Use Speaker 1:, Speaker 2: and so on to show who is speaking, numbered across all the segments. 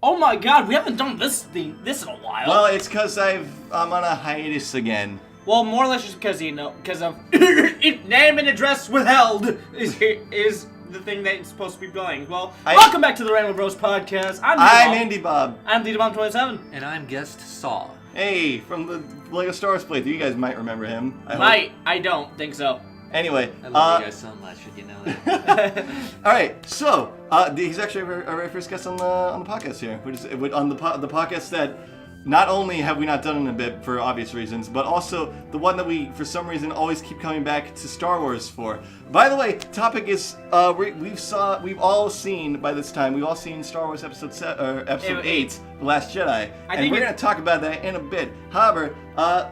Speaker 1: Oh my god, we haven't done this in a while.
Speaker 2: Well, it's because I'm on a hiatus again.
Speaker 1: Well, more or less just because of name and address withheld is the thing that it's supposed to be playing. Well, welcome back to the Ramble Bros podcast. I'm
Speaker 2: Andy Bob.
Speaker 1: I'm DDBomb27.
Speaker 3: And I'm guest Saw.
Speaker 2: Hey, from the Lego Star Wars playthrough. You guys might remember him.
Speaker 1: I don't think so.
Speaker 2: Anyway,
Speaker 3: I love you guys so much. Should you know that?
Speaker 2: All right, so he's actually our very first guest on the podcast here, which is on the podcast that not only have we not done in a bit for obvious reasons, but also the one that we for some reason always keep coming back to Star Wars for. By the way, topic is we've all seen by this time Star Wars Episode VIII, The Last Jedi, and we're gonna talk about that in a bit. However,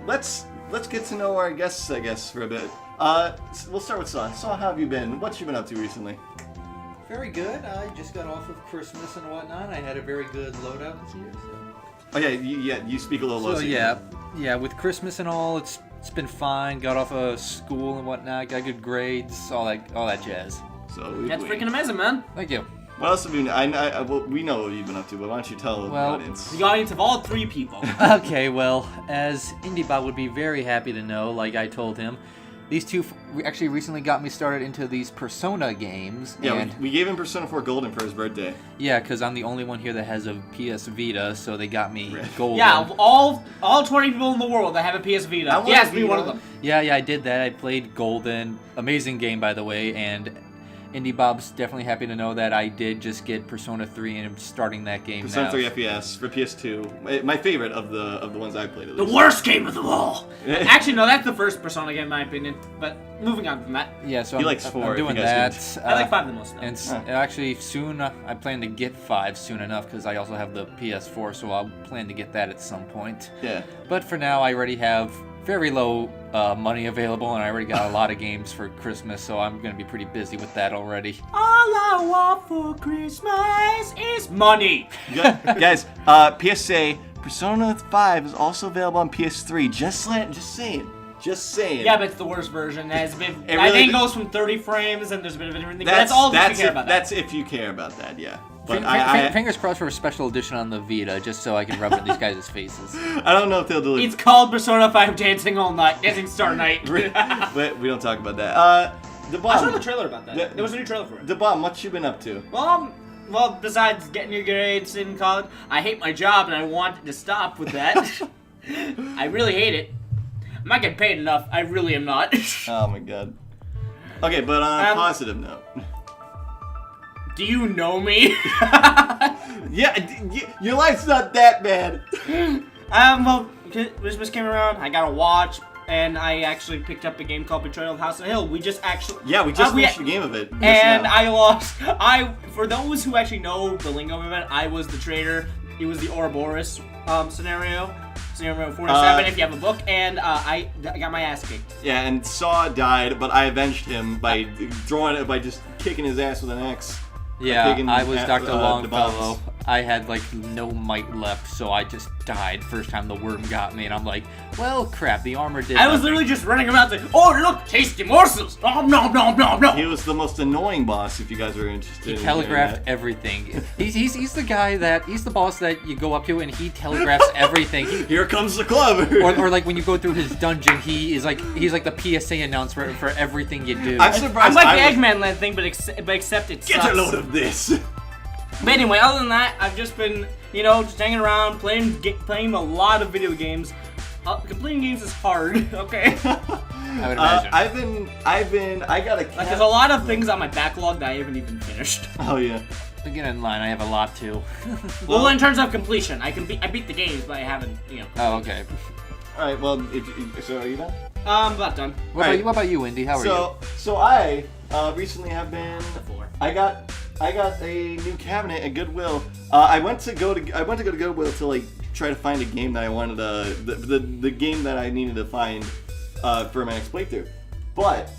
Speaker 2: let's get to know our guests, I guess, for a bit. We'll start with Saw. Saw, how have you been? What you been up to recently?
Speaker 3: Very good. I just got off of Christmas and whatnot. I had a very good loadout this year. So.
Speaker 2: Oh yeah, you speak a little low.
Speaker 3: So yeah, with Christmas and all, it's been fine. Got off of school and whatnot. Got good grades, all that jazz.
Speaker 2: So
Speaker 1: that's freaking amazing, man.
Speaker 3: Thank you.
Speaker 2: What else have you been? Well, we know what you've been up to, but why don't you tell the audience?
Speaker 1: The audience of all three people.
Speaker 3: Okay, well, as IndieBot would be very happy to know, like I told him, these two actually recently got me started into these Persona games.
Speaker 2: Yeah,
Speaker 3: and
Speaker 2: we gave him Persona 4 Golden for his birthday.
Speaker 3: Yeah, because I'm the only one here that has a PS Vita, so they got me Golden.
Speaker 1: Yeah, of all 20 people in the world that have a PS Vita, he has to be one of them.
Speaker 3: Yeah, I did that. I played Golden. Amazing game, by the way, and Indie Bob's definitely happy to know that I did just get Persona 3 and I'm starting that game
Speaker 2: Persona
Speaker 3: now.
Speaker 2: 3 FPS for PS2. My favorite of the ones I've played.
Speaker 1: The worst game of them all. Actually, no, that's the first Persona game in my opinion. But moving on from that.
Speaker 3: Yeah, so
Speaker 2: he likes 4.
Speaker 3: I'm doing that.
Speaker 1: I like 5 the most.
Speaker 3: And actually, soon I plan to get 5 soon enough because I also have the PS4, so I'll plan to get that at some point.
Speaker 2: Yeah.
Speaker 3: But for now, I already have very low money available, and I already got a lot of games for Christmas, so I'm going to be pretty busy with that already.
Speaker 1: All I want for Christmas is money!
Speaker 2: Guys, PSA, Persona 5 is also available on PS3. Just saying.
Speaker 1: Yeah, but it's the worst version. I think it goes from 30 frames, and there's a bit of everything.
Speaker 2: That's
Speaker 1: all if you care about that.
Speaker 2: That's if you care about that, yeah. But
Speaker 3: fingers crossed for a special edition on the Vita, just so I can rub it in these guys' faces.
Speaker 2: I don't know if they'll do it.
Speaker 1: It's called Persona 5 Dancing All Night, Dancing Star Night.
Speaker 2: But we don't talk about that. The Bomb.
Speaker 1: I saw the trailer about that. There was a new trailer for it.
Speaker 2: The Bomb, what you been up to?
Speaker 1: Well, besides getting your grades in college, I hate my job and I wanted to stop with that. I really hate it. I'm not getting paid enough. I really am not.
Speaker 2: Oh my god. Okay, but on a positive note.
Speaker 1: Do you know me?
Speaker 2: Yeah, your life's not that bad.
Speaker 1: Well, Christmas came around, I got a watch, and I actually picked up a game called Betrayal of House on Hill. We just finished
Speaker 2: the game of it.
Speaker 1: And I lost. For those who actually know the lingo of it, I was the traitor. It was the Ouroboros scenario 47 if you have a book, and I got my ass kicked.
Speaker 2: Yeah, and Saw died, but I avenged him by just kicking his ass with an axe.
Speaker 3: Yeah, I was Dr. Longfellow. I had no might left, so I just died first time the worm got me, and I'm like, well, crap, the armor did
Speaker 1: I was literally just running around saying, oh, look, tasty morsels! Nom, nom, nom, nom, nom.
Speaker 2: He was the most annoying boss, if you guys are interested.
Speaker 3: He telegraphed everything. He's the guy he's the boss that you go up to, and he telegraphs everything.
Speaker 2: Here comes the club!
Speaker 3: or when you go through his dungeon, he's like the PSA announcer for everything you do.
Speaker 2: I'm surprised.
Speaker 1: I'm like the Eggman land thing, but except it sucks.
Speaker 2: Get a load of this!
Speaker 1: But anyway, other than that, I've just been, just hanging around, playing a lot of video games. Completing games is hard, okay?
Speaker 3: I would imagine.
Speaker 2: I got a
Speaker 1: there's a lot of things on my backlog that I haven't even finished.
Speaker 2: Oh, yeah.
Speaker 3: Get in line, I have a lot too.
Speaker 1: Well, in terms of completion, I beat the games, but I haven't,
Speaker 3: Oh, okay.
Speaker 2: Alright, well, so are you done?
Speaker 1: About done.
Speaker 3: What about you, Indy? How are you?
Speaker 2: So I recently have been. I got a new cabinet at Goodwill. I went to go to Goodwill to try to find a game that I wanted the game that I needed to find for my next playthrough. But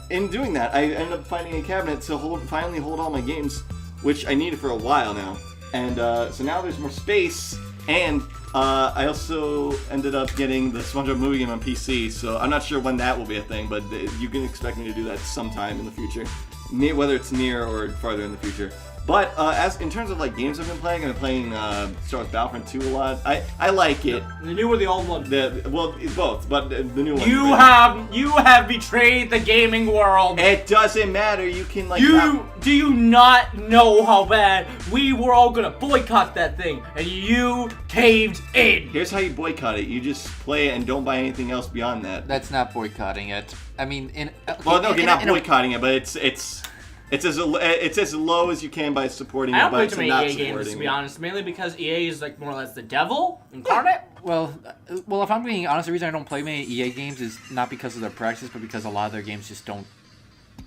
Speaker 2: in doing that, I ended up finding a cabinet to finally hold all my games, which I needed for a while now. And so now there's more space, and I also ended up getting the SpongeBob movie game on PC. So I'm not sure when that will be a thing, but you can expect me to do that sometime in the future. Whether it's near or farther in the future. But as in terms of like games I've been playing Star Wars Battlefront 2 a lot. I like it.
Speaker 1: The new or the old one?
Speaker 2: Well, both, but the new one.
Speaker 1: You have betrayed the gaming world.
Speaker 2: It doesn't matter. You can like.
Speaker 1: Do you not know how bad we were all gonna boycott that thing, and you caved in?
Speaker 2: Here's how you boycott it. You just play it and don't buy anything else beyond that.
Speaker 3: That's not boycotting it. I mean,
Speaker 2: you're not boycotting it, but it's as low as you can by supporting it.
Speaker 1: I don't play
Speaker 2: too
Speaker 1: too many EA games, to be honest. Mainly because EA is like more or less the devil incarnate.
Speaker 3: Well, if I'm being honest, the reason I don't play many EA games is not because of their practice, but because a lot of their games just don't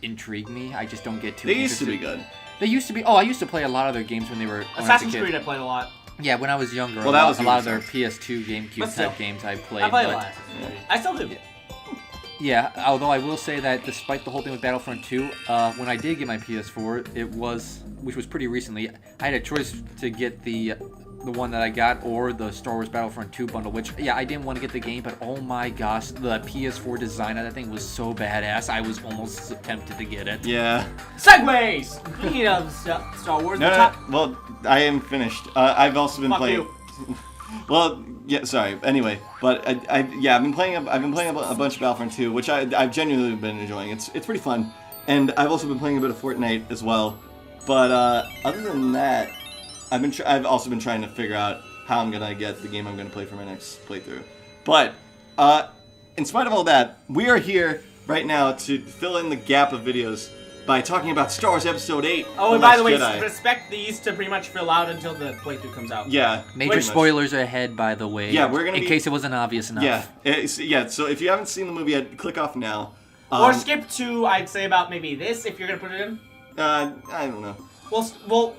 Speaker 3: intrigue me. I just don't get too.
Speaker 2: They used to be good.
Speaker 3: They used to be. Oh, I used to play a lot of their games when they were.
Speaker 1: Assassin's Creed, I played a lot.
Speaker 3: Yeah, when I was younger,
Speaker 2: well,
Speaker 3: a lot of their PS2, GameCube type games I played.
Speaker 1: I played a lot. I still do.
Speaker 3: Yeah, although I will say that despite the whole thing with Battlefront 2, when I did get my PS4, which was pretty recently, I had a choice to get the one that I got or the Star Wars Battlefront 2 bundle, which, yeah, I didn't want to get the game, but oh my gosh, the PS4 design of that thing was so badass, I was almost tempted to get it.
Speaker 2: Yeah.
Speaker 1: Segways! Speaking of Star Wars,
Speaker 2: well, I am finished. I've also been playing.
Speaker 1: You.
Speaker 2: Well, yeah, sorry. Anyway, but I've been playing a bunch of Battlefront 2, which I've genuinely been enjoying. It's pretty fun, and I've also been playing a bit of Fortnite as well. But other than that, I've also been trying to figure out how I'm gonna get the game I'm gonna play for my next playthrough. But in spite of all that, we are here right now to fill in the gap of videos by talking about Star Wars Episode VIII.
Speaker 1: Oh, and by the way, expect these to pretty much fill out until the playthrough comes out.
Speaker 2: Yeah.
Speaker 3: Major spoilers ahead, by the way.
Speaker 2: Yeah, we're gonna
Speaker 3: in case it wasn't obvious enough.
Speaker 2: Yeah. So if you haven't seen the movie yet, click off now.
Speaker 1: Or skip to, I'd say, about maybe this, if you're gonna put it in.
Speaker 2: I don't know.
Speaker 1: Well,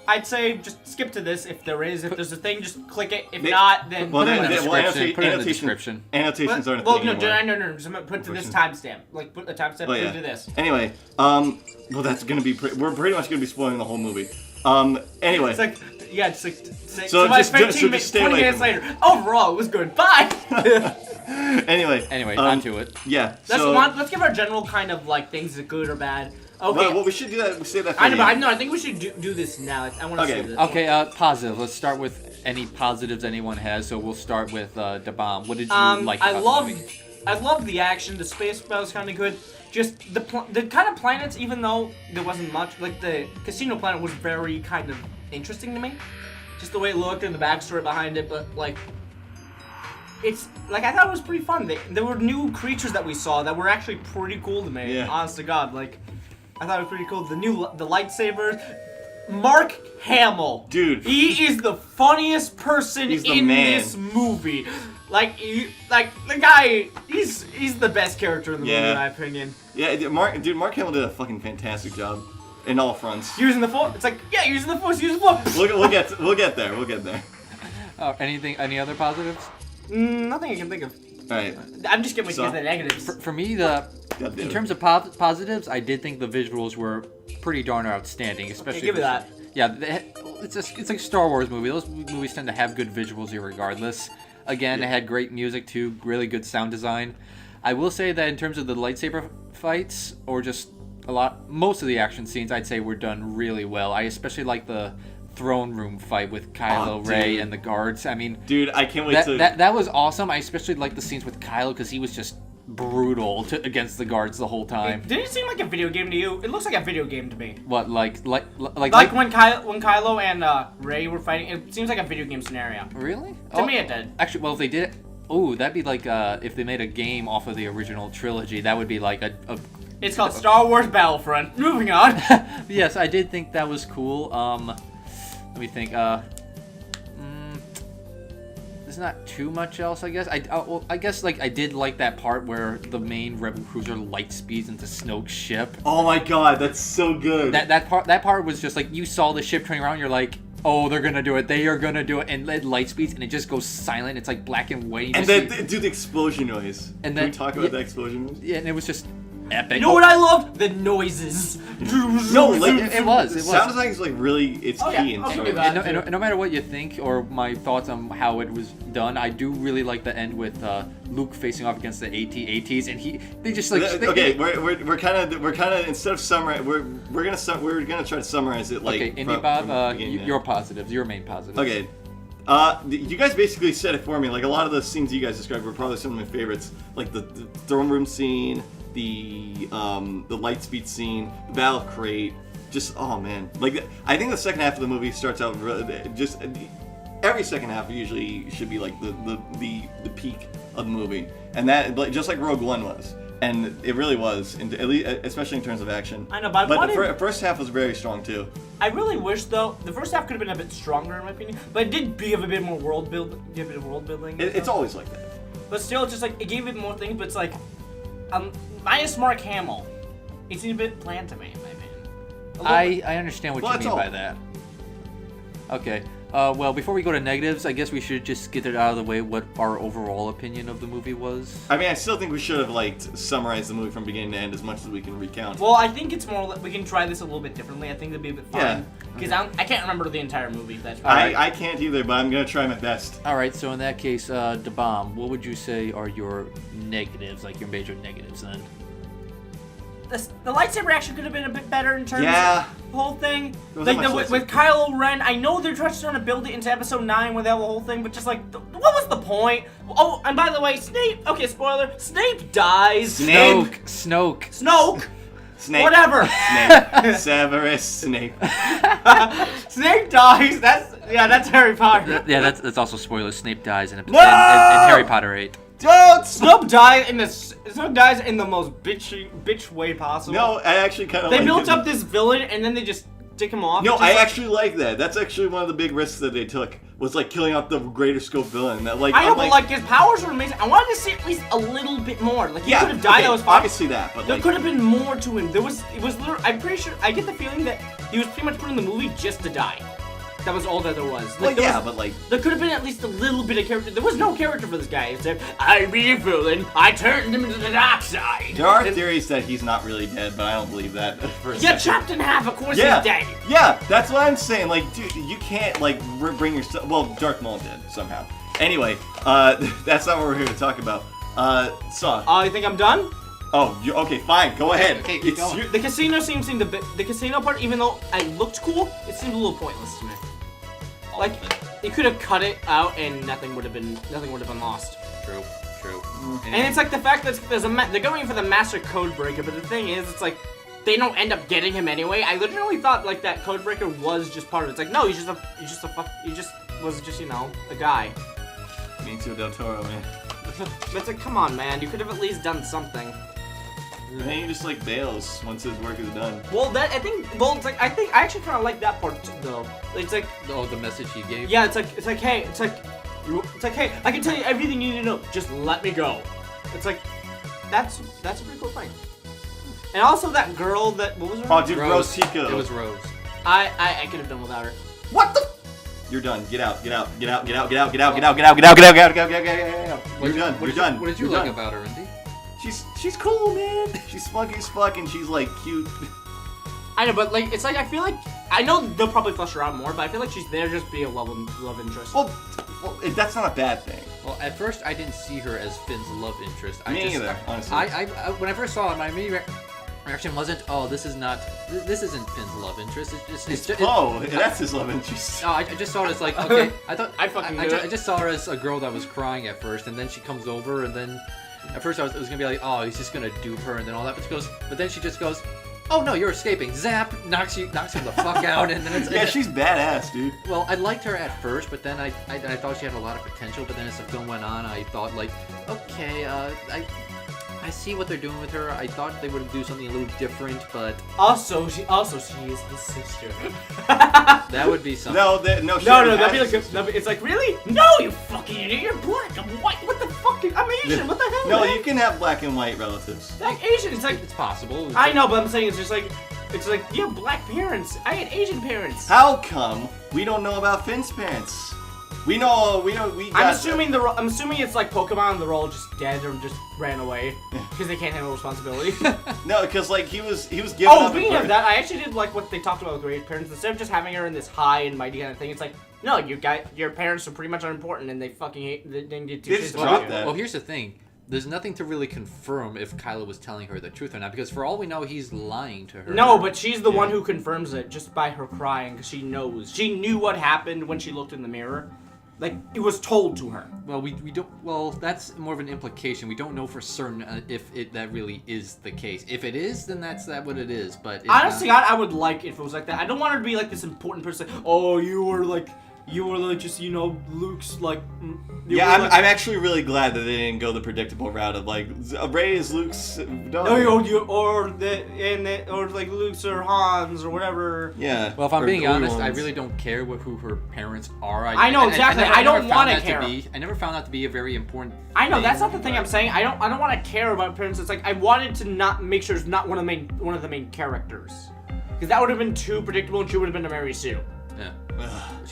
Speaker 1: I'd say just skip to this if there is. If there's a thing, just click it. If not, then put it in the description.
Speaker 3: Put it in the description.
Speaker 2: Annotations aren't a
Speaker 1: thing
Speaker 2: anymore.
Speaker 1: No. Just put to this timestamp. Like, put a timestamp to this.
Speaker 2: Anyway, well, that's gonna be. We're pretty much gonna be spoiling the whole movie. Anyway.
Speaker 1: It's like, yeah, just like.
Speaker 2: So just
Speaker 1: 15 minutes, 20 minutes later. Overall, it was good. Bye.
Speaker 2: Anyway,
Speaker 3: onto it.
Speaker 2: Yeah.
Speaker 1: Let's give our general kind of like things that good or bad. Okay.
Speaker 2: Well, we should do that. We say that. For
Speaker 1: I think we should do this now. I want to say this.
Speaker 3: Okay. Positive. Let's start with any positives anyone has. So we'll start with the bomb. What did you like about the movie?
Speaker 1: I love the action. The space battle was kind of good. Just the kind of planets, even though there wasn't much, like the casino planet was very kind of interesting to me. Just the way it looked and the backstory behind it, but like, it's like I thought it was pretty fun. There were new creatures that we saw that were actually pretty cool to me.
Speaker 2: Yeah.
Speaker 1: Honest to God, like I thought it was pretty cool. The lightsabers. Mark Hamill,
Speaker 2: dude,
Speaker 1: he is the funniest person in this movie. Like the guy, he's the best character in the movie, in my opinion.
Speaker 2: Yeah, Mark Hamill did a fucking fantastic job in all fronts.
Speaker 1: Using the force, it's like using the force, using the force.
Speaker 2: We'll get there.
Speaker 3: Any other positives?
Speaker 1: Nothing I can think of.
Speaker 2: All right.
Speaker 1: I'm just giving the negatives.
Speaker 3: For me, in terms of positives, I did think the visuals were pretty darn outstanding, especially.
Speaker 1: Give me that.
Speaker 3: Yeah, it's like a Star Wars movie. Those movies tend to have good visuals, regardless. Again, it had great music too, really good sound design. I will say that in terms of the lightsaber fights, or just most of the action scenes, I'd say were done really well. I especially like the throne room fight with Kylo, Rey, and the guards. I mean,
Speaker 2: dude, I can't wait
Speaker 3: that was awesome. I especially like the scenes with Kylo because he was just brutal against the guards the whole time.
Speaker 1: Did it seem like a video game to you? It looks like a video game to me.
Speaker 3: What, like when
Speaker 1: Kylo and Rey were fighting? It seems like a video game scenario.
Speaker 3: Really?
Speaker 1: To me, it did.
Speaker 3: Actually, well, if they did it, that'd be like if they made a game off of the original trilogy. That would be like a
Speaker 1: It's called Star Wars Battlefront. Moving on.
Speaker 3: Yes, I did think that was cool. Let me think. There's not too much else, I guess. I guess like I did like that part where the main Rebel cruiser light speeds into Snoke's ship.
Speaker 2: Oh my god, that's so good.
Speaker 3: That part was just like you saw the ship turning around. You're like, oh, they're gonna do it. They are gonna do it. And it light speeds and it just goes silent. It's like black and white.
Speaker 2: And then do the explosion noise.
Speaker 3: And
Speaker 2: Can we talk about the explosion noise?
Speaker 3: Yeah, and it was just. epic.
Speaker 1: You know what I loved? The noises.
Speaker 2: No, like,
Speaker 3: It was.
Speaker 2: Sound design is like really, it's
Speaker 1: Oh,
Speaker 2: key
Speaker 1: yeah,
Speaker 2: in
Speaker 1: I'll
Speaker 2: Star
Speaker 1: give you
Speaker 2: Wars.
Speaker 1: that.
Speaker 3: And no matter what you think or my thoughts on how it was done, I do really like the end with Luke facing off against the ATs, and they just like.
Speaker 2: We're kind of instead of summarize, we're gonna try to summarize it like.
Speaker 3: Okay, Indy
Speaker 2: from
Speaker 3: Bob,
Speaker 2: beginning to
Speaker 3: your
Speaker 2: end.
Speaker 3: positives, your main positives.
Speaker 2: Okay. You guys basically said it for me. Like a lot of the scenes you guys described were probably some of my favorites. Like the throne room scene, the light speed scene, the battle crate. Just oh man, like I think the second half of the movie starts out just every second half usually should be like the peak of the movie, and that just like Rogue One was. And it really was, at least, especially in terms of action.
Speaker 1: I know, but
Speaker 2: the first half was very strong too.
Speaker 1: I really wish, though, the first half could have been a bit stronger in my opinion, but it did give a bit more world building.
Speaker 2: It's always like that.
Speaker 1: But still, it's just like it gave it more things. But it's like, minus Mark Hamill, it seemed a bit bland to me, in my opinion.
Speaker 3: I understand what you mean by that. Okay. Well, before we go to negatives, I guess we should just get it out of the way what our overall opinion of the movie was.
Speaker 2: I mean, I still think we should have summarized the movie from beginning to end as much as we can recount.
Speaker 1: Well, I think it's more. We can try this a little bit differently. I think it'd be a bit fun.
Speaker 2: Yeah.
Speaker 1: Because I can't remember the entire movie. That's
Speaker 2: I can't either, but I'm gonna try my best.
Speaker 3: All right. So in that case, DeBomb, what would you say are your negatives, like your major negatives, then?
Speaker 1: The lightsaber action could have been a bit better in terms of the whole thing. Like with Kylo Ren, I know they're trying to build it into Episode 9 with that whole thing, but just like, what was the point? Oh, and by the way, Snape. Okay, spoiler. Snape dies.
Speaker 3: Snoke.
Speaker 2: Snape.
Speaker 1: Whatever.
Speaker 2: Snape. Severus Snape.
Speaker 1: Snape dies. That's Harry Potter.
Speaker 3: Yeah, that's also spoilers. Snape dies in Harry Potter 8.
Speaker 2: Don't.
Speaker 1: Snoke dies in the most bitch way possible.
Speaker 2: No, I actually kind of.
Speaker 1: They built up this villain and then they just stick him off.
Speaker 2: No, I actually like that. That's actually one of the big risks that they took. Was like killing off the greater scope villain. That like
Speaker 1: I know, but like his powers were amazing. I wanted to see at least a little bit more. Like he could have died.
Speaker 2: Okay,
Speaker 1: That was fine.
Speaker 2: obviously that, but
Speaker 1: there
Speaker 2: like,
Speaker 1: could have been more to him. It was literally. I'm pretty sure. I get the feeling that he was pretty much put in the movie just to die. That was all that there was. Like,
Speaker 2: but like
Speaker 1: there could have been at least a little bit of character. There was no character for this guy. Except I be a villain. I turned him into the dark side.
Speaker 2: there are theories that he's not really dead, but I don't believe that. For a second.
Speaker 1: Chopped in half. Of course
Speaker 2: Yeah.
Speaker 1: he's dead.
Speaker 2: Yeah, that's what I'm saying. Like, dude, you can't like bring yourself. Well, Darth Maul did somehow. Anyway, that's not what we're here to talk about. Saw.
Speaker 1: You think I'm done?
Speaker 2: Oh, okay, fine. Go ahead.
Speaker 3: Okay, keep going.
Speaker 1: The casino seemed the casino part, even though I looked cool, it seemed a little pointless to me. Like, you could have cut it out and nothing would have been lost.
Speaker 3: True.
Speaker 1: And it's like the fact that they're going for the master code breaker, but the thing is, it's like they don't end up getting him anyway. I literally thought like that code breaker was just part of it. It's like no, he just was just a guy.
Speaker 2: Me too, Del Toro, man.
Speaker 1: But it's like, come on, man, you could have at least done something.
Speaker 2: And then he just like bails once his work is done.
Speaker 1: Well, it's like I actually kind of like that part though. It's like
Speaker 3: the message he gave.
Speaker 1: yeah, it's like hey, I can tell you everything you need to know. Just let me go. It's like that's a pretty cool thing. And also that girl what was her name?
Speaker 2: Oh, dude, Rose Tico.
Speaker 3: It was Rose.
Speaker 1: I could have done without her.
Speaker 2: What the? You're done. Get out. You're done. You're done.
Speaker 3: What did you like about her, Indy?
Speaker 2: She's cool, man. She's spunky as fuck, and she's like cute.
Speaker 1: I know, but like it's like I know they'll probably flesh her out more, but I feel like she's there just to be a love interest.
Speaker 2: Well, that's not a bad thing.
Speaker 3: Well, at first I didn't see her as Finn's love interest.
Speaker 2: Me neither, honestly.
Speaker 3: I when I first saw it, my immediate reaction wasn't, oh, this isn't Finn's love interest.
Speaker 2: That's his love interest.
Speaker 3: No, I just saw it as like, okay,
Speaker 1: I
Speaker 3: just saw her as a girl that was crying at first, and then she comes over, and then at first it was gonna be like, oh, he's just gonna dupe her, and then all that, but then she just goes, oh no, you're escaping. Zap, knocks him the fuck out, and then it's
Speaker 2: yeah, she's badass, dude.
Speaker 3: Well, I liked her at first, but then I thought she had a lot of potential. But then as the film went on, I thought like, okay, I see what they're doing with her. I thought they would do something a little different, but
Speaker 1: also she is his sister.
Speaker 3: that would be something.
Speaker 2: No, that'd be like
Speaker 1: it's like really? No, you fucking idiot! You're black. I'm white. What the fuck? I'm Asian. What the hell?
Speaker 2: No,
Speaker 1: man?
Speaker 2: you can have black and white relatives.
Speaker 1: Like Asian. It's like
Speaker 3: It's possible.
Speaker 1: I know, but I'm saying it's like you have black parents. I had Asian parents.
Speaker 2: How come we don't know about Finn's parents? We got
Speaker 1: I'm assuming it's like Pokemon. They're all just dead or just ran away because they can't handle responsibility.
Speaker 2: No, because like he was given
Speaker 1: Oh,
Speaker 2: up.
Speaker 1: speaking of that, I actually did like what they talked about with Rey's parents. Instead of just having her in this high and mighty kind of thing, it's like, no, your parents are pretty much unimportant, and they fucking hate. They didn't get
Speaker 2: They just dropped that.
Speaker 3: Well, here's the thing. There's nothing to really confirm if Kylo was telling her the truth or not, because for all we know, he's lying to her.
Speaker 1: No, but she's the one who confirms it just by her crying, because she knows. She knew what happened when she looked in the mirror. Like, it was told to her.
Speaker 3: Well, we don't. Well, that's more of an implication. We don't know for certain if that really is the case. If it is, then that's what it is. But if
Speaker 1: honestly,
Speaker 3: not,
Speaker 1: I would like it if it was like that. I don't want her to be like this important person. Oh, you were like just, Luke's like.
Speaker 2: Yeah, I'm actually really glad that they didn't go the predictable route of like Rey is Luke's daughter.
Speaker 1: or like Luke's or Han's or whatever.
Speaker 2: Yeah.
Speaker 3: Well, if I'm being honest, I
Speaker 2: Obi-Wan's.
Speaker 3: really don't care who her parents are.
Speaker 1: I know exactly. I don't want to care.
Speaker 3: I never found that to be a very important.
Speaker 1: I know that's not the thing I'm saying. I don't want to care about parents. It's like I wanted to not make sure it's not one of the main characters, because that would have been too predictable, and she would have been a Mary Sue.
Speaker 3: Yeah.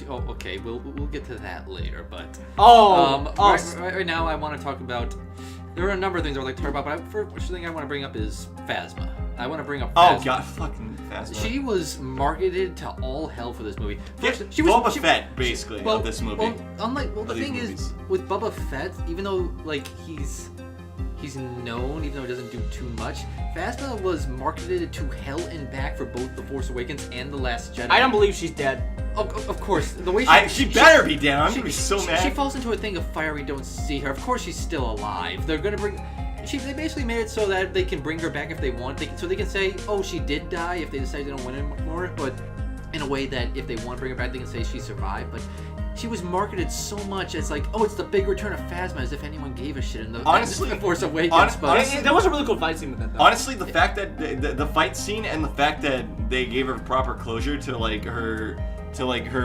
Speaker 3: Okay. We'll get to that later, but. Right now, I want to talk about. There are a number of things I would like to talk about, but first thing I want to bring up is Phasma. I want to bring up Phasma.
Speaker 2: Oh god, fucking Phasma.
Speaker 3: She was marketed to all hell for this movie.
Speaker 2: She was Boba Fett, basically, of this movie.
Speaker 3: The thing is, with Boba Fett, even though like he's known, even though he doesn't do too much, Phasma was marketed to hell and back for both The Force Awakens and The Last Jedi.
Speaker 1: I don't believe she's dead.
Speaker 3: Of course, the way
Speaker 2: she better be dead. I'm gonna be so mad.
Speaker 3: She falls into a thing of fire. We don't see her. Of course, she's still alive. They're gonna bring. They basically made it so that they can bring her back if they want. So they can say, "Oh, she did die," if they decide they don't want anymore. But in a way that if they want to bring her back, they can say she survived. But she was marketed so much as like, "Oh, it's the big return of Phasma," as if anyone gave a shit. In the Force Awakens.
Speaker 2: Honestly,
Speaker 1: there was a really cool fight scene with that, though.
Speaker 2: Honestly, the fact that the fight scene and the fact that they gave her proper closure to her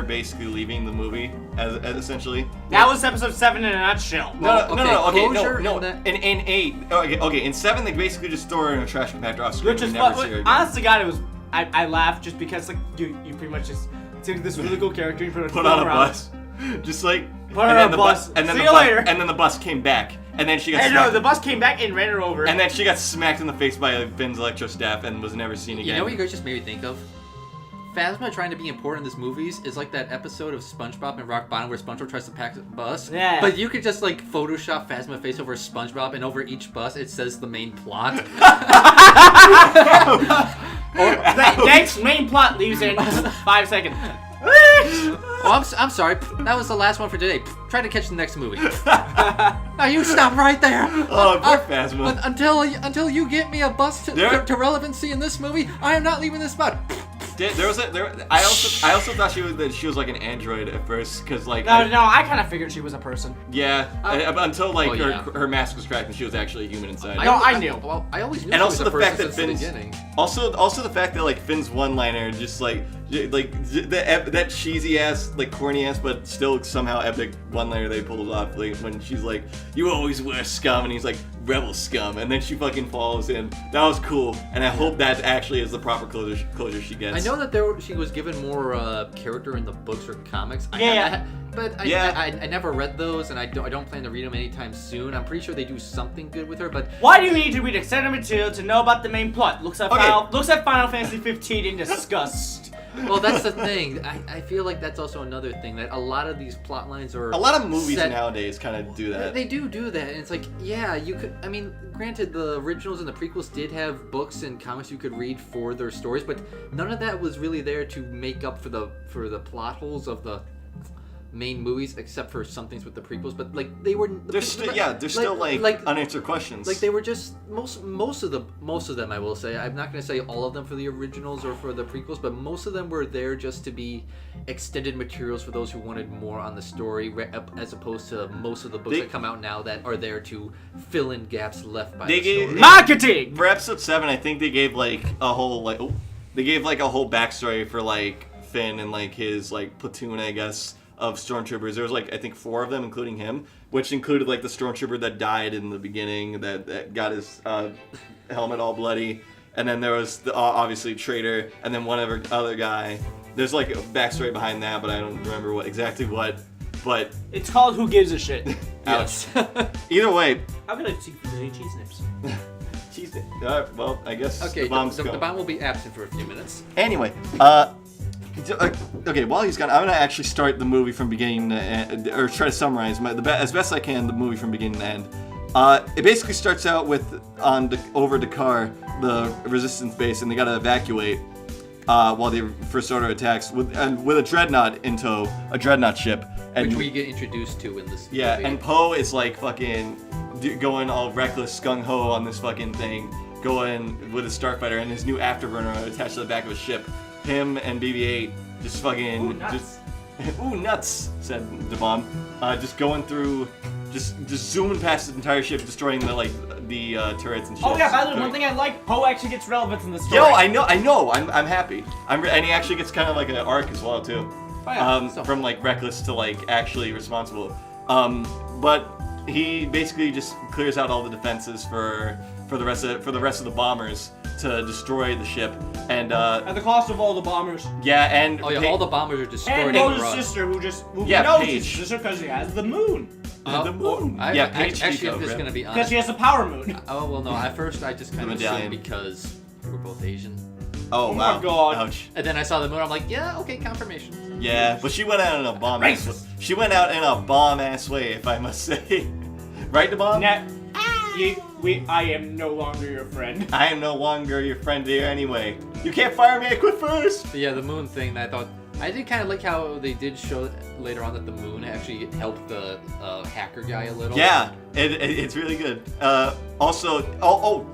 Speaker 2: basically leaving the movie as essentially.
Speaker 1: That was episode 7 in a nutshell.
Speaker 2: No. In 8, okay. In 7, they basically just throw her in a trash compactor off screen.
Speaker 1: Which is
Speaker 2: never see her again.
Speaker 1: honest to God, it was. I laughed just because like you pretty much just took this really cool character and
Speaker 2: put on a bus, just like
Speaker 1: put her on a bus.
Speaker 2: And then
Speaker 1: see you later.
Speaker 2: And then the bus came back, and then she got.
Speaker 1: Hey, no, the bus came back and ran her over.
Speaker 2: And then she got smacked in the face by Finn's electro staff and was never seen again.
Speaker 3: You know what you guys just made me think of? Phasma trying to be important in this movies is like that episode of SpongeBob and Rock Bottom where SpongeBob tries to pack a bus.
Speaker 1: Yeah.
Speaker 3: But you could just like Photoshop Phasma face over SpongeBob, and over each bus it says the main plot.
Speaker 1: Next main plot leaves in 5 seconds.
Speaker 3: Oh, I'm sorry. That was the last one for today. Try to catch the next movie. Now you stop right there.
Speaker 2: Oh, poor Phasma.
Speaker 3: Until you get me a bus to relevancy in this movie, I am not leaving this spot.
Speaker 2: I also thought she was like an android at first, because like
Speaker 1: no, I kind of figured she was a person.
Speaker 2: Yeah, until like her mask was cracked and she was actually a human inside.
Speaker 1: I knew.
Speaker 3: Well, I always knew.
Speaker 2: And
Speaker 3: she
Speaker 2: also
Speaker 3: was
Speaker 2: the
Speaker 3: a
Speaker 2: fact
Speaker 3: person
Speaker 2: that
Speaker 3: since the
Speaker 2: Finn's
Speaker 3: beginning.
Speaker 2: also the fact that like Finn's one-liner just like that cheesy ass like corny ass but still somehow epic one-liner they pulled off, like when she's like, "You always wear scum," and he's like, "Rebel scum," and then she fucking falls in. That was cool, and I hope that actually is the proper closure she gets.
Speaker 3: I know that she was given more character in the books or comics.
Speaker 1: I
Speaker 3: never read those, and I don't plan to read them anytime soon. I'm pretty sure they do something good with her, but
Speaker 1: why do you need to read extended material to know about the main plot? Looks at Final Fantasy 15 in disgust.
Speaker 3: Well, that's the thing. I feel like that's also another thing, that a lot of these plot lines are...
Speaker 2: A lot of movies nowadays kind of do that.
Speaker 3: They do that, and it's like, yeah, you could... I mean, granted, the originals and the prequels did have books and comics you could read for their stories, but none of that was really there to make up for the plot holes of the main movies, except for some things with the prequels. But like they were,
Speaker 2: there's still unanswered questions.
Speaker 3: Like they were just most of them. I will say, I'm not going to say all of them for the originals or for the prequels, but most of them were there just to be extended materials for those who wanted more on the story, as opposed to most of the books that come out now that are there to fill in gaps left by the story.
Speaker 1: Marketing
Speaker 2: for episode 7. I think they gave like a whole backstory for like Finn and like his like platoon, I guess, of stormtroopers. There was like I think 4 of them, including him, which included like the stormtrooper that died in the beginning that got his helmet all bloody, and then there was the obviously traitor, and then one other guy. There's like a backstory behind that, but I don't remember exactly what. but
Speaker 1: It's called Who Gives a Shit.
Speaker 2: ouch. Either way,
Speaker 1: How can I see cheese nips?
Speaker 2: cheese. Well, I guess
Speaker 3: Okay,
Speaker 2: the bomb's
Speaker 3: the
Speaker 2: gone.
Speaker 3: bomb will be absent for a few minutes.
Speaker 2: Anyway, okay, while he's gone, I'm gonna actually start the movie from beginning to end, or try to summarize as best I can the movie from beginning to end. It basically starts out with over Dakar, the resistance base, and they gotta evacuate while the First Order attacks with a dreadnought in tow, a dreadnought ship, and
Speaker 3: Which we get introduced to in this
Speaker 2: yeah,
Speaker 3: movie.
Speaker 2: and Poe is like fucking going all reckless, gung ho on this fucking thing, going with a starfighter and his new afterburner attached to the back of his ship. Him and BB-8 just fucking
Speaker 1: Ooh, nuts.
Speaker 2: ooh, nuts, said the bomb. Just going through, just zooming past the entire ship, destroying the turrets and shit.
Speaker 1: Oh yeah, by the way, one thing I like, Poe actually gets relevance in the story.
Speaker 2: Yo, I know. I'm happy. And he actually gets kind of like an arc as well too.
Speaker 1: Oh, yeah.
Speaker 2: From like reckless to like actually responsible. But he basically just clears out all the defenses for the rest of the bombers to destroy the ship, and
Speaker 1: At the cost of all the bombers.
Speaker 2: yeah, and
Speaker 3: Oh yeah, all the bombers are destroyed
Speaker 1: And
Speaker 3: in
Speaker 1: Poe's
Speaker 3: the rush.
Speaker 1: sister, who
Speaker 2: Yeah,
Speaker 1: knows
Speaker 2: Paige.
Speaker 1: his sister because she has the moon.
Speaker 2: the moon.
Speaker 3: I
Speaker 2: Paige
Speaker 3: actually,
Speaker 2: Tico,
Speaker 3: I'm just
Speaker 2: right?
Speaker 3: gonna be
Speaker 1: Because
Speaker 3: honest.
Speaker 1: she has the power moon.
Speaker 3: Oh well, no. At first, I just kind
Speaker 2: The
Speaker 3: of assumed
Speaker 2: medallion.
Speaker 3: because we're both Asian,
Speaker 2: Oh,
Speaker 1: Oh my
Speaker 2: wow.
Speaker 1: God.
Speaker 2: Ouch.
Speaker 3: and then I saw the moon. I'm like, yeah, okay, confirmation.
Speaker 2: Yeah, but she went out in a bomb.
Speaker 1: Racist.
Speaker 2: She went out in a bomb-ass way, if I must say. Right, the bomb?
Speaker 1: Nat, I am no longer your friend.
Speaker 2: I am no longer your friend here anyway. You can't fire me, I quit first!
Speaker 3: But yeah, the moon thing. I did kind of like how they did show later on that the moon actually helped the hacker guy a little.
Speaker 2: Yeah, it's really good. Also,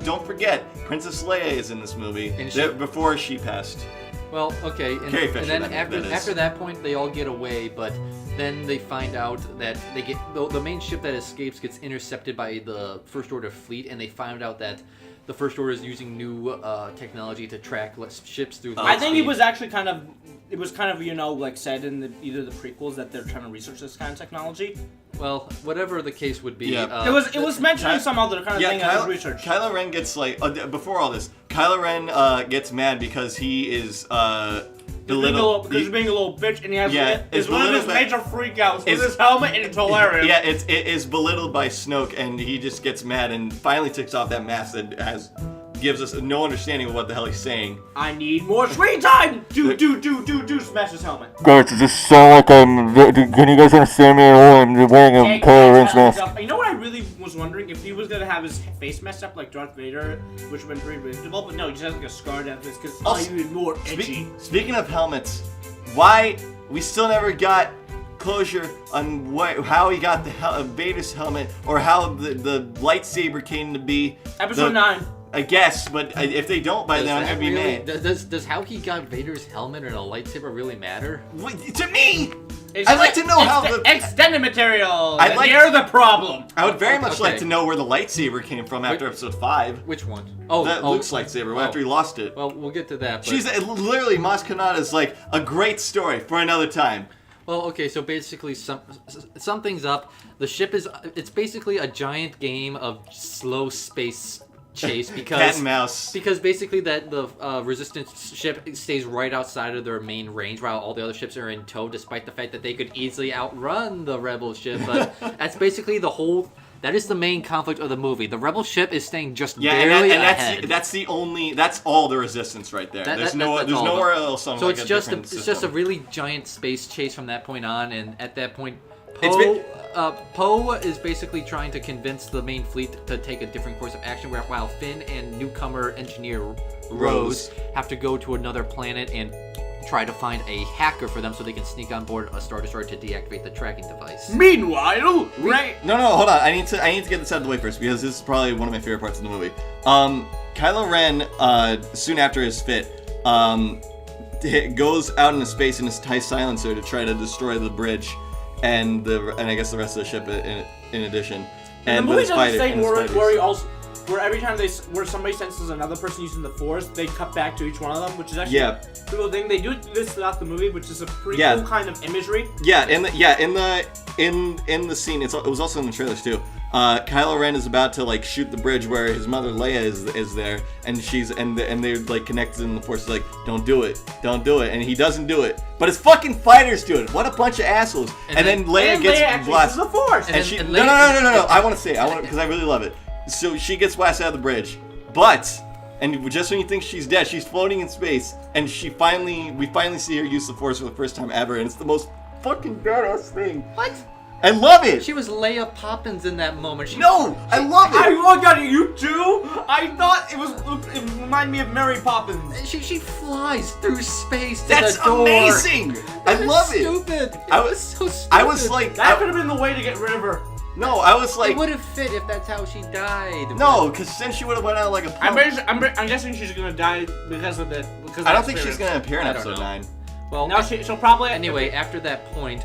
Speaker 2: don't forget, Princess Leia is in this movie.
Speaker 3: And she-
Speaker 2: Before she passed.
Speaker 3: Well, okay, and
Speaker 2: Carrie Fisher,
Speaker 3: then
Speaker 2: that is.
Speaker 3: after that point, they all get away, but then they find out that they get the main ship that escapes gets intercepted by the First Order fleet, and they find out that the First Order is using new technology to track ships through.
Speaker 1: I think it was actually kind of, like said in either the prequels that they're trying to research this kind of technology.
Speaker 3: Well, whatever the case would be.
Speaker 2: Yeah.
Speaker 1: It was mentioning some other kind of thing that was researched.
Speaker 2: Kylo Ren gets before all this, Kylo Ren gets mad because he is belittled.
Speaker 1: Because he's being a little bitch, and he has
Speaker 2: it's
Speaker 1: one of his
Speaker 2: belittled
Speaker 1: major freakouts with
Speaker 2: it's-
Speaker 1: his helmet, and it's hilarious.
Speaker 2: Yeah, it is belittled by Snoke, and he just gets mad and finally takes off that mask that gives us no understanding of what the hell he's saying.
Speaker 1: I need more screen time! Do, smash his helmet.
Speaker 4: Guys, does this sound like can you guys understand me at all? I'm wearing a Kylo Ren's mask.
Speaker 1: You know what I really was wondering? If he was gonna have his face messed up like Darth Vader, which would have been pretty predictable, but no, he just has like a scar down his because
Speaker 2: Also,
Speaker 1: you need more edgy.
Speaker 2: Speaking of helmets, why we still never got closure on how he got Vader's helmet, or how the lightsaber came to be.
Speaker 1: Episode 9.
Speaker 2: I guess, but if they don't by then, I'm gonna be mad.
Speaker 3: Does how he got Vader's helmet and a lightsaber really matter?
Speaker 2: To me,
Speaker 1: It's
Speaker 2: I'd like to know how the
Speaker 1: extended material.
Speaker 2: I'd like-
Speaker 1: They're the problem.
Speaker 2: I would very much like
Speaker 3: Okay.
Speaker 2: to know where the lightsaber came from after Episode 5.
Speaker 3: Which one?
Speaker 2: Luke's lightsaber after he lost it.
Speaker 3: Well, we'll get to that. But...
Speaker 2: She's literally Maz Kanata is like a great story for another time.
Speaker 3: Well, okay, so basically something's up. The ship it's basically a giant game of slow space chase because
Speaker 2: Cat and mouse.
Speaker 3: Because basically the resistance ship stays right outside of their main range while all the other ships are in tow, despite the fact that they could easily outrun the rebel ship. But that's basically that is the main conflict of the movie. The rebel ship is staying just barely ahead.
Speaker 2: That's all the resistance right there. There's
Speaker 3: That's all
Speaker 2: nowhere
Speaker 3: of it.
Speaker 2: else on
Speaker 3: So
Speaker 2: like
Speaker 3: it's
Speaker 2: a
Speaker 3: just
Speaker 2: different
Speaker 3: it's
Speaker 2: system.
Speaker 3: just a really giant space chase from that point on, and at that point,
Speaker 2: It's
Speaker 3: Poe is basically trying to convince the main fleet to take a different course of action, while Finn and newcomer engineer Rose have to go to another planet and try to find a hacker for them so they can sneak on board a Star Destroyer to deactivate the tracking device.
Speaker 1: Meanwhile, Ray.
Speaker 2: No, hold on. I need to get this out of the way first because this is probably one of my favorite parts of the movie. Kylo Ren, soon after his fit, goes out into space in his TIE silencer to try to destroy the bridge and I guess the rest of the ship in addition. And
Speaker 1: the movie does this thing
Speaker 2: fighters.
Speaker 1: where every time where somebody senses another person using the Force, they cut back to each one of them, which is actually a cool thing. They do this throughout the movie, which is a pretty cool kind of imagery.
Speaker 2: Yeah, in the scene, it was also in the trailers too. Kylo Ren is about to like shoot the bridge where his mother Leia is there, and they're like connected in the Force. Like, don't do it, and he doesn't do it. But his fucking fighters do it. What a bunch of assholes! And then Leia gets blasted.
Speaker 1: The Force.
Speaker 2: And she no. I want to say because I really love it. So she gets blasted out of the bridge, but. And just when you think she's dead, she's floating in space, and we finally see her use the Force for the first time ever, and it's the most fucking badass thing.
Speaker 3: What?
Speaker 2: I love it.
Speaker 3: She was Leia Poppins in that moment.
Speaker 2: I love it.
Speaker 1: I look at you too. I thought it reminded me of Mary Poppins.
Speaker 3: She flies through space to
Speaker 2: That's
Speaker 3: the door.
Speaker 2: amazing. I love it.
Speaker 3: Stupid.
Speaker 2: I
Speaker 3: It
Speaker 2: was
Speaker 3: so stupid.
Speaker 2: I was like,
Speaker 1: That could have been the way to get rid of her.
Speaker 2: no, I was like,
Speaker 3: It would have fit if that's how she died.
Speaker 2: no, because then she would have went out like a pump.
Speaker 1: I'm guessing she's gonna die because of the.
Speaker 2: I don't think she's gonna appear in
Speaker 3: I don't
Speaker 2: episode
Speaker 3: know.
Speaker 2: 9.
Speaker 3: Well,
Speaker 1: No, she'll probably.
Speaker 3: anyway, after that point,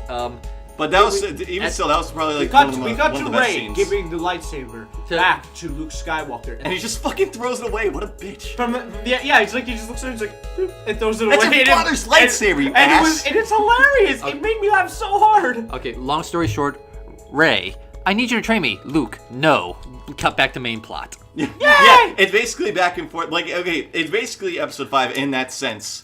Speaker 2: But that was even still, that was probably like
Speaker 1: we cut to
Speaker 2: the best
Speaker 1: Rey
Speaker 2: scenes.
Speaker 1: giving the lightsaber back to Luke Skywalker,
Speaker 2: And he just fucking throws it away. What a bitch.
Speaker 1: It's like he just looks at it and he's like, "Doop," and throws it
Speaker 2: That's
Speaker 1: away.
Speaker 2: your father's lightsaber, you ass.
Speaker 1: And it's hilarious. It made me laugh so hard.
Speaker 3: okay, long story short, Rey, I need you to train me. Luke, no. Cut back to main plot.
Speaker 2: Yeah, it's basically back and forth. Like, okay, it's basically episode 5 in that sense.